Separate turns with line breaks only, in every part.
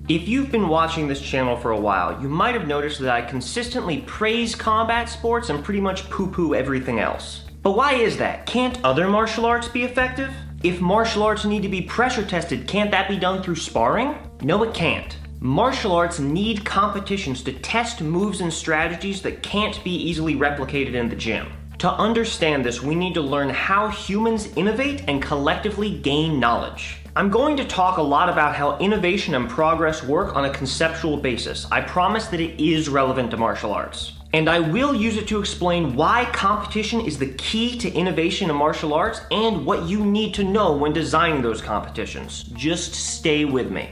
If you've been watching this channel for a while, you might have noticed that I consistently praise combat sports and pretty much poo-poo everything else. But why is that? Can't other martial arts be effective? If martial arts need to be pressure tested, can't that be done through sparring? No, it can't. Martial arts need competitions to test moves and strategies that can't be easily replicated in the gym. To understand this, we need to learn how humans innovate and collectively gain knowledge. I'm going to talk a lot about how innovation and progress work on a conceptual basis. I promise that it is relevant to martial arts. And I will use it to explain why competition is the key to innovation in martial arts and what you need to know when designing those competitions. Just stay with me.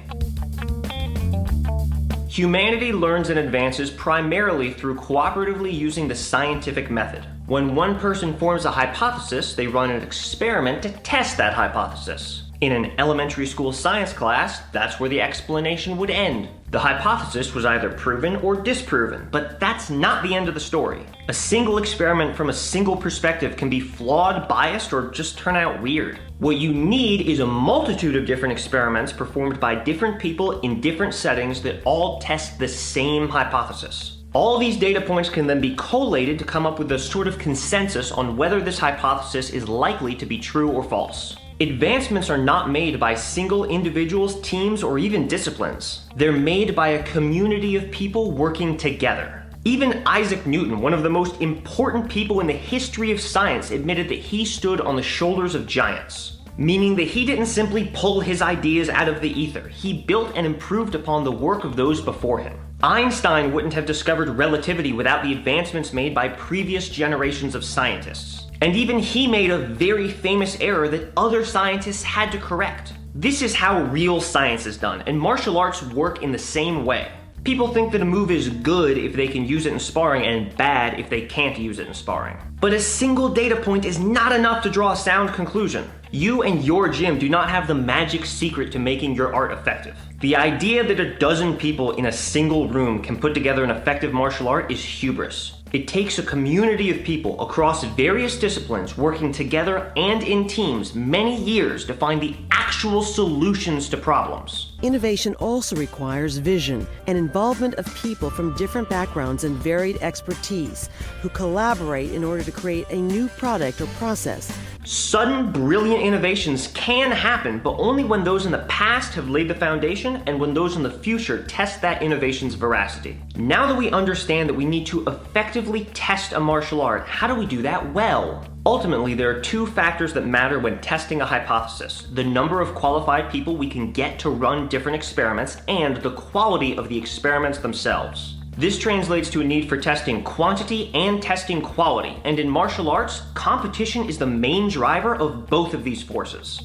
Humanity learns and advances primarily through cooperatively using the scientific method. When one person forms a hypothesis, they run an experiment to test that hypothesis. In an elementary school science class, that's where the explanation would end. The hypothesis was either proven or disproven, but that's not the end of the story. A single experiment from a single perspective can be flawed, biased, or just turn out weird. What you need is a multitude of different experiments performed by different people in different settings that all test the same hypothesis. All these data points can then be collated to come up with a sort of consensus on whether this hypothesis is likely to be true or false. Advancements are not made by single individuals, teams, or even disciplines. They're made by a community of people working together. Even Isaac Newton, one of the most important people in the history of science, admitted that he stood on the shoulders of giants. Meaning that he didn't simply pull his ideas out of the ether. He built and improved upon the work of those before him. Einstein wouldn't have discovered relativity without the advancements made by previous generations of scientists. And even he made a very famous error that other scientists had to correct. This is how real science is done, and martial arts work in the same way. People think that a move is good if they can use it in sparring and bad if they can't use it in sparring. But a single data point is not enough to draw a sound conclusion. You and your gym do not have the magic secret to making your art effective. The idea that a dozen people in a single room can put together an effective martial art is hubris. It takes a community of people across various disciplines working together and in teams many years to find the actual solutions to problems.
Innovation also requires vision and involvement of people from different backgrounds and varied expertise who collaborate in order to create a new product or process.
Sudden, brilliant innovations can happen, but only when those in the past have laid the foundation and when those in the future test that innovation's veracity. Now that we understand that we need to effectively test a martial art, how do we do that well? Ultimately, there are two factors that matter when testing a hypothesis: the number of qualified people we can get to run different experiments and the quality of the experiments themselves. This translates to a need for testing quantity and testing quality, and in martial arts, competition is the main driver of both of these forces.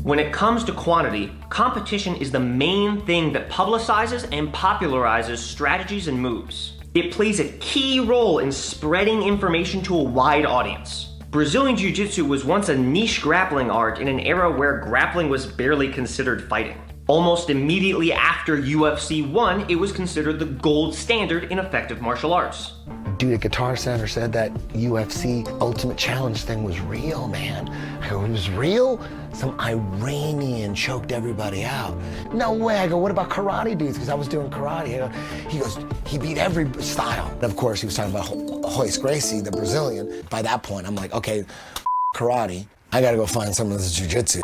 When it comes to quantity, competition is the main thing that publicizes and popularizes strategies and moves. It plays a key role in spreading information to a wide audience. Brazilian Jiu-Jitsu was once a niche grappling art in an era where grappling was barely considered fighting. Almost immediately after UFC 1, it was considered the gold standard in effective martial arts.
Dude at Guitar Center said that UFC Ultimate Challenge thing was real, man. I go, it was real? Some Iranian choked everybody out. No way. I go, what about karate dudes? Because I was doing karate. He goes, he beat every style. And of course, he was talking about Royce Gracie, the Brazilian. By that point, I'm like, okay, karate. I gotta go find some of this jiu-jitsu.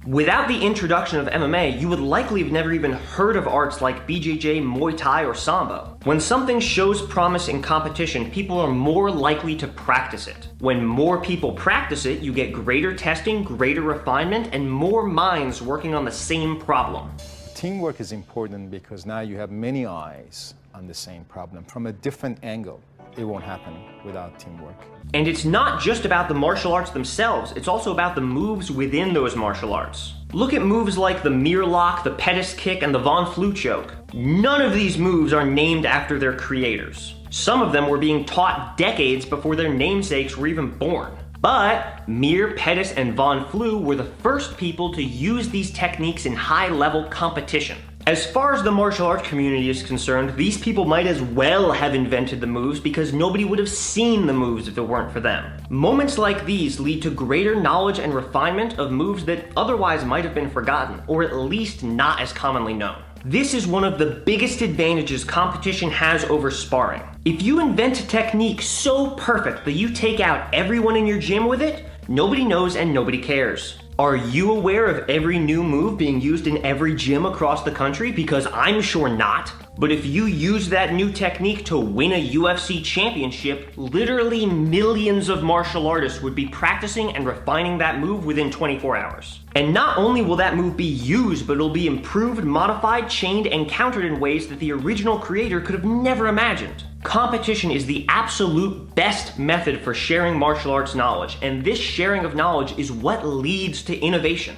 Without the introduction of MMA, you would likely have never even heard of arts like BJJ, Muay Thai, or Sambo. When something shows promise in competition, people are more likely to practice it. When more people practice it, you get greater testing, greater refinement, and more minds working on the same problem.
Teamwork is important because now you have many eyes on the same problem from a different angle. It won't happen without teamwork.
And it's not just about the martial arts themselves, it's also about the moves within those martial arts. Look at moves like the mirror lock, the Pettis kick, and the Von Flue choke. None of these moves are named after their creators. Some of them were being taught decades before their namesakes were even born. But Mir, Pettis, and Von Flue were the first people to use these techniques in high-level competition. As far as the martial arts community is concerned, these people might as well have invented the moves because nobody would have seen the moves if it weren't for them. Moments like these lead to greater knowledge and refinement of moves that otherwise might have been forgotten, or at least not as commonly known. This is one of the biggest advantages competition has over sparring. If you invent a technique so perfect that you take out everyone in your gym with it, nobody knows and nobody cares. Are you aware of every new move being used in every gym across the country? Because I'm sure not. But if you use that new technique to win a UFC championship, literally millions of martial artists would be practicing and refining that move within 24 hours. And not only will that move be used, but it'll be improved, modified, chained, and countered in ways that the original creator could have never imagined. Competition is the absolute best method for sharing martial arts knowledge, and this sharing of knowledge is what leads to innovation.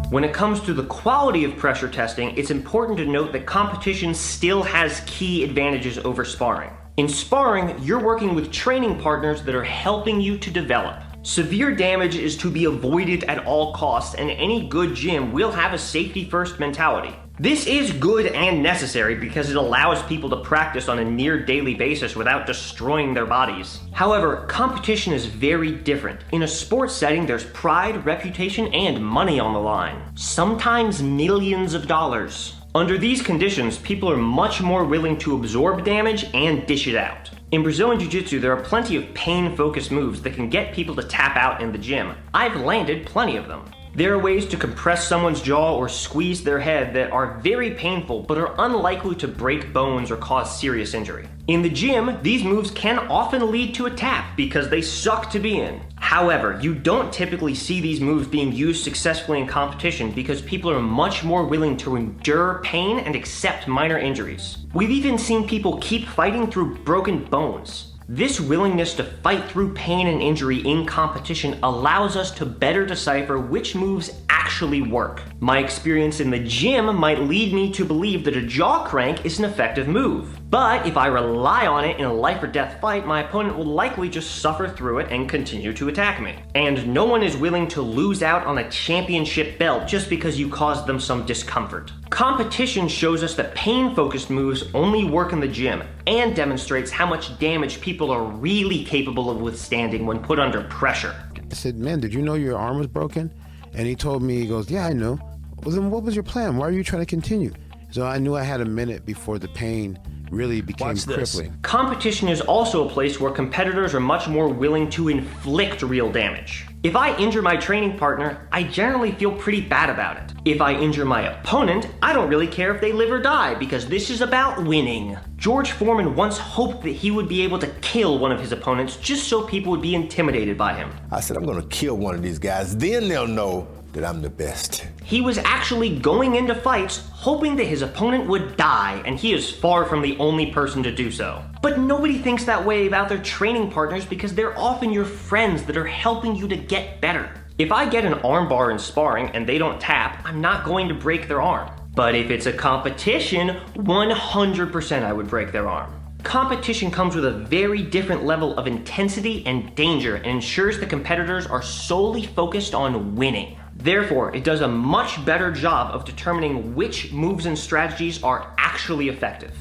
When it comes to the quality of pressure testing, it's important to note that competition still has key advantages over sparring. In sparring, you're working with training partners that are helping you to develop. Severe damage is to be avoided at all costs, and any good gym will have a safety-first mentality. This is good and necessary because it allows people to practice on a near daily basis without destroying their bodies. However, competition is very different. In a sports setting, there's pride, reputation, and money on the line. Sometimes millions of dollars. Under these conditions, people are much more willing to absorb damage and dish it out. In Brazilian Jiu-Jitsu, there are plenty of pain-focused moves that can get people to tap out in the gym. I've landed plenty of them. There are ways to compress someone's jaw or squeeze their head that are very painful but are unlikely to break bones or cause serious injury. In the gym, these moves can often lead to a tap because they suck to be in. However, you don't typically see these moves being used successfully in competition because people are much more willing to endure pain and accept minor injuries. We've even seen people keep fighting through broken bones. This willingness to fight through pain and injury in competition allows us to better decipher which moves actually work. My experience in the gym might lead me to believe that a jaw crank is an effective move. But if I rely on it in a life or death fight, my opponent will likely just suffer through it and continue to attack me. And no one is willing to lose out on a championship belt just because you caused them some discomfort. Competition shows us that pain-focused moves only work in the gym and demonstrates how much damage people are really capable of withstanding when put under pressure.
I said, man, did you know your arm was broken? And he told me, he goes, yeah, I know. Well, then what was your plan? Why are you trying to continue? So I knew I had a minute before the pain really became crippling.
Competition is also a place where competitors are much more willing to inflict real damage. If I injure my training partner, I generally feel pretty bad about it. If I injure my opponent, I don't really care if they live or die because this is about winning. George Foreman once hoped that he would be able to kill one of his opponents just so people would be intimidated by him.
I said, I'm gonna kill one of these guys, then they'll know that I'm the best.
He was actually going into fights hoping that his opponent would die, and he is far from the only person to do so. But nobody thinks that way about their training partners because they're often your friends that are helping you to get better. If I get an armbar in sparring and they don't tap, I'm not going to break their arm. But if it's a competition, 100% I would break their arm. Competition comes with a very different level of intensity and danger and ensures the competitors are solely focused on winning. Therefore, it does a much better job of determining which moves and strategies are actually effective.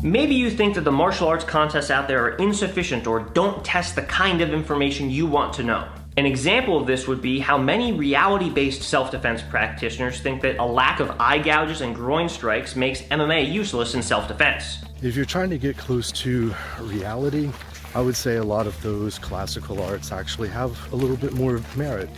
Maybe you think that the martial arts contests out there are insufficient or don't test the kind of information you want to know. An example of this would be how many reality-based self-defense practitioners think that a lack of eye gouges and groin strikes makes MMA useless in self-defense.
If you're trying to get close to reality, I would say a lot of those classical arts actually have a little bit more merit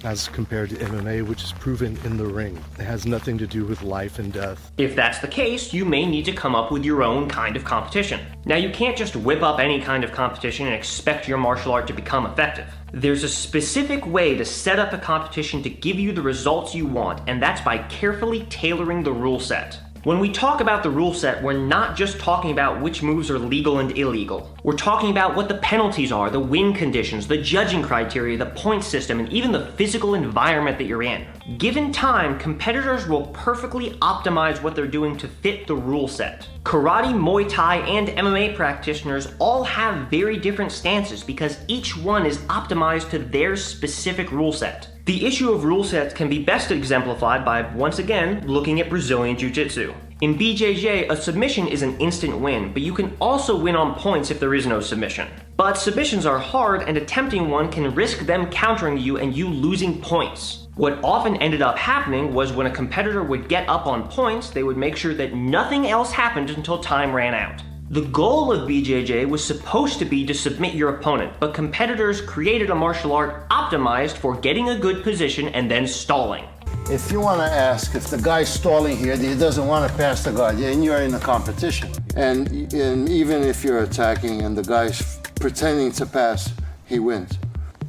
as compared to MMA, which is proven in the ring. It has nothing to do with life and death.
If that's the case, you may need to come up with your own kind of competition. Now, you can't just whip up any kind of competition and expect your martial art to become effective. There's a specific way to set up a competition to give you the results you want, and that's by carefully tailoring the rule set. When we talk about the rule set, we're not just talking about which moves are legal and illegal. We're talking about what the penalties are, the win conditions, the judging criteria, the point system, and even the physical environment that you're in. Given time, competitors will perfectly optimize what they're doing to fit the rule set. Karate, Muay Thai, and MMA practitioners all have very different stances because each one is optimized to their specific rule set. The issue of rule sets can be best exemplified by, once again, looking at Brazilian Jiu-Jitsu. In BJJ, a submission is an instant win, but you can also win on points if there is no submission. But submissions are hard, and attempting one can risk them countering you and you losing points. What often ended up happening was when a competitor would get up on points, they would make sure that nothing else happened until time ran out. The goal of BJJ was supposed to be to submit your opponent, but competitors created a martial art optimized for getting a good position and then stalling.
If you want to ask if the guy's stalling here, he doesn't want to pass the guard, and you're in a competition. And even if you're attacking and the guy's pretending to pass, he wins.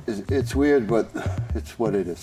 It's weird, but it's what it is.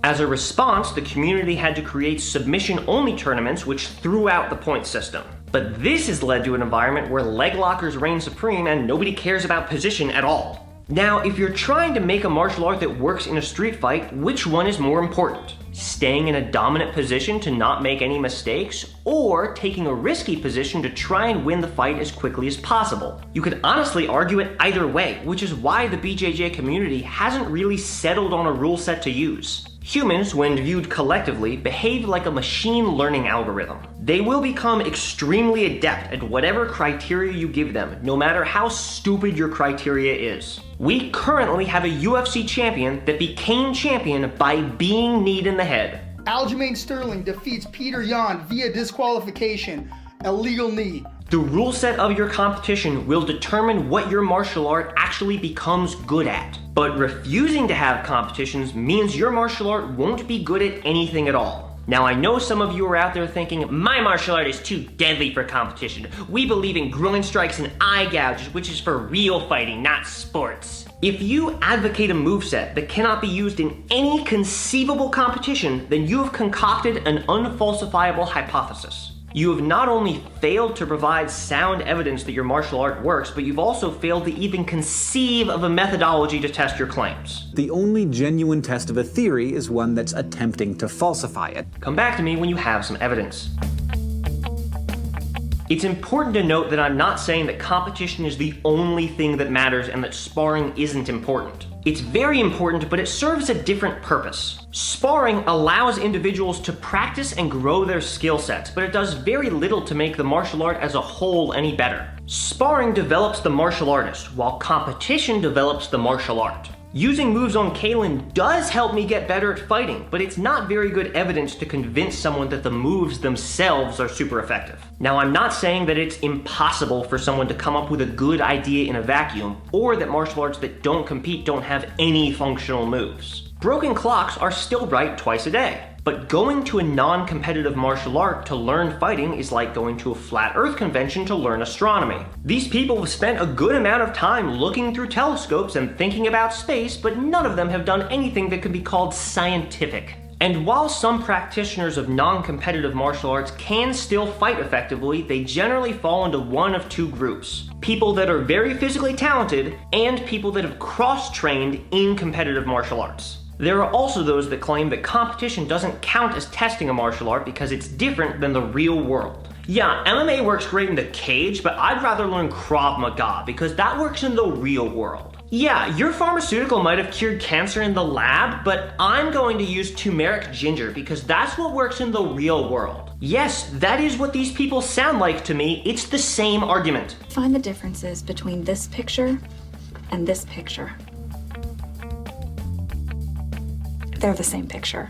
As a response, the community had to create submission-only tournaments which threw out the point system. But this has led to an environment where leg lockers reign supreme and nobody cares about position at all. Now, if you're trying to make a martial art that works in a street fight, which one is more important? Staying in a dominant position to not make any mistakes, or taking a risky position to try and win the fight as quickly as possible? You could honestly argue it either way, which is why the BJJ community hasn't really settled on a rule set to use. Humans, when viewed collectively, behave like a machine learning algorithm. They will become extremely adept at whatever criteria you give them, no matter how stupid your criteria is. We currently have a UFC champion that became champion by being kneed in the head.
Aljamain Sterling defeats Peter Yan via disqualification, a legal knee.
The rule set of your competition will determine what your martial art actually becomes good at. But refusing to have competitions means your martial art won't be good at anything at all. Now, I know some of you are out there thinking, my martial art is too deadly for competition. We believe in groin strikes and eye gouges, which is for real fighting, not sports. If you advocate a moveset that cannot be used in any conceivable competition, then you have concocted an unfalsifiable hypothesis. You have not only failed to provide sound evidence that your martial art works, but you've also failed to even conceive of a methodology to test your claims.
The only genuine test of a theory is one that's attempting to falsify it.
Come back to me when you have some evidence. It's important to note that I'm not saying that competition is the only thing that matters and that sparring isn't important. It's very important, but it serves a different purpose. Sparring allows individuals to practice and grow their skill sets, but it does very little to make the martial art as a whole any better. Sparring develops the martial artist, while competition develops the martial art. Using moves on Kalen does help me get better at fighting, but it's not very good evidence to convince someone that the moves themselves are super effective. Now, I'm not saying that it's impossible for someone to come up with a good idea in a vacuum, or that martial arts that don't compete don't have any functional moves. Broken clocks are still right twice a day. But going to a non-competitive martial art to learn fighting is like going to a flat earth convention to learn astronomy. These people have spent a good amount of time looking through telescopes and thinking about space, but none of them have done anything that could be called scientific. And while some practitioners of non-competitive martial arts can still fight effectively, they generally fall into one of two groups. People that are very physically talented and people that have cross-trained in competitive martial arts. There are also those that claim that competition doesn't count as testing a martial art because it's different than the real world. Yeah, MMA works great in the cage, but I'd rather learn Krav Maga because that works in the real world. Yeah, your pharmaceutical might have cured cancer in the lab, but I'm going to use turmeric ginger because that's what works in the real world. Yes, that is what these people sound like to me. It's the same argument.
Find the differences between this picture and this picture. They're the same picture.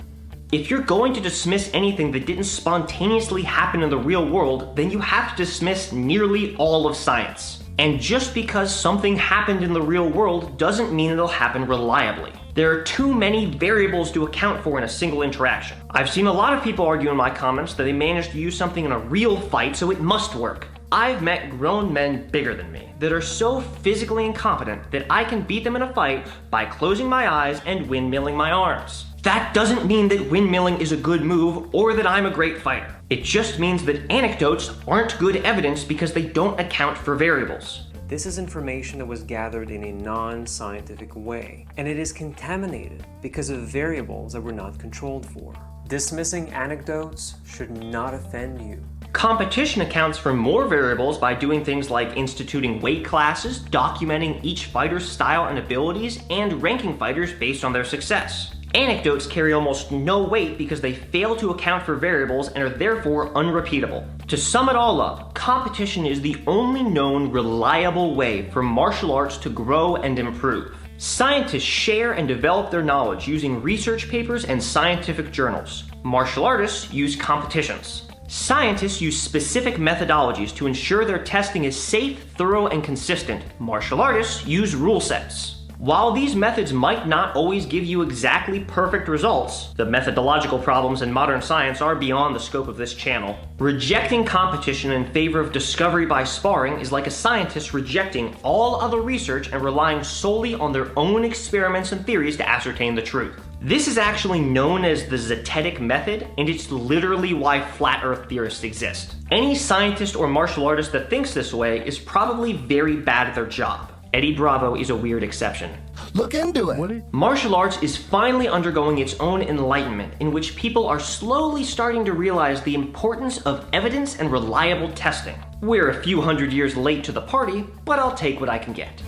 If you're going to dismiss anything that didn't spontaneously happen in the real world, then you have to dismiss nearly all of science. And just because something happened in the real world doesn't mean it'll happen reliably. There are too many variables to account for in a single interaction. I've seen a lot of people argue in my comments that they managed to use something in a real fight, so it must work. I've met grown men bigger than me that are so physically incompetent that I can beat them in a fight by closing my eyes and windmilling my arms. That doesn't mean that windmilling is a good move or that I'm a great fighter. It just means that anecdotes aren't good evidence because they don't account for variables.
This is information that was gathered in a non-scientific way, and it is contaminated because of variables that were not controlled for. Dismissing anecdotes should not offend you.
Competition accounts for more variables by doing things like instituting weight classes, documenting each fighter's style and abilities, and ranking fighters based on their success. Anecdotes carry almost no weight because they fail to account for variables and are therefore unrepeatable. To sum it all up, competition is the only known reliable way for martial arts to grow and improve. Scientists share and develop their knowledge using research papers and scientific journals. Martial artists use competitions. Scientists use specific methodologies to ensure their testing is safe, thorough, and consistent. Martial artists use rule sets. While these methods might not always give you exactly perfect results, the methodological problems in modern science are beyond the scope of this channel. Rejecting competition in favor of discovery by sparring is like a scientist rejecting all other research and relying solely on their own experiments and theories to ascertain the truth. This is actually known as the Zetetic method, and it's literally why flat earth theorists exist. Any scientist or martial artist that thinks this way is probably very bad at their job. Eddie Bravo is a weird exception.
Look into it.
Martial arts is finally undergoing its own enlightenment, in which people are slowly starting to realize the importance of evidence and reliable testing. We're a few hundred years late to the party, but I'll take what I can get.